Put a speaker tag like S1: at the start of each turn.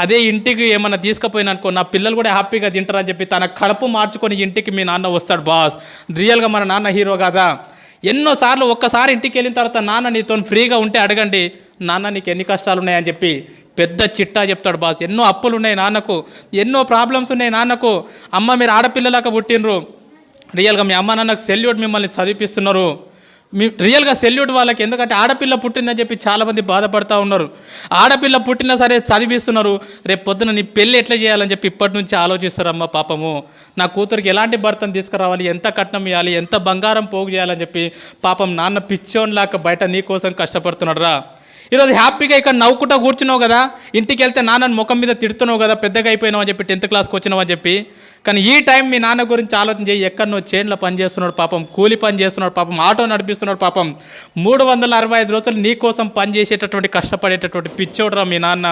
S1: అదే ఇంటికి ఏమన్నా తీసుకుపోయినా అనుకో నా పిల్లలు కూడా హ్యాపీగా తింటారని చెప్పి తన కడుపు మార్చుకొని ఇంటికి మీ నాన్న వస్తాడు బాస్. రియల్గా మన నాన్న హీరో కదా. ఎన్నోసార్లు ఒక్కసారి ఇంటికి వెళ్ళిన తర్వాత నాన్న నీతో ఫ్రీగా ఉంటే అడగండి, నాన్న నీకు ఎన్ని కష్టాలు ఉన్నాయని చెప్పి పెద్ద చిట్టా చెప్తాడు బాస్. ఎన్నో అప్పులు ఉన్నాయి నాన్నకు, ఎన్నో ప్రాబ్లమ్స్ ఉన్నాయి నాన్నకు. అమ్మ మీరు ఆడపిల్లలాగా పుట్టినరు, రియల్గా మీ అమ్మ నాన్నకు సెల్యూట్, మిమ్మల్ని చదివిపిస్తున్నారు. మీ రియల్గా సెల్యూట్ వాళ్ళకి. ఎందుకంటే ఆడపిల్ల పుట్టిందని చెప్పి చాలామంది బాధపడుతూ ఉన్నారు. ఆడపిల్ల పుట్టినా సరే చదివిస్తున్నారు, రేపు పొద్దున నీ పెళ్ళి ఎట్లా చేయాలని చెప్పి ఇప్పటి నుంచి ఆలోచిస్తారమ్మ. పాపము నా కూతురికి ఎలాంటి భర్తను తీసుకురావాలి, ఎంత కట్నం ఇవ్వాలి, ఎంత బంగారం పోగు చేయాలని చెప్పి పాపం నాన్న పిచ్చోన్లాగా బయట నీ కోసం కష్టపడుతున్నాడు రా. ఈరోజు హ్యాపీగా ఇక్కడ నవ్వుకుంటా కూర్చున్నావు కదా, ఇంటికి వెళ్తే నాన్నని ముఖం మీద తిడుతున్నావు కదా, పెద్దగా అయిపోయినావు అని చెప్పి 10th క్లాస్కి వచ్చినావు అని చెప్పి. కానీ ఈ టైం మీ నాన్న గురించి ఆలోచన చేయి. ఎక్కడనో చేన్లో పని చేస్తున్నాడు పాపం, కూలి పని చేస్తున్నాడు పాపం, ఆటో నడిపిస్తున్నాడు పాపం. 365 రోజులు నీ కోసం పని చేసేటటువంటి కష్టపడేటటువంటి పిచ్చోడురా మీ నాన్న.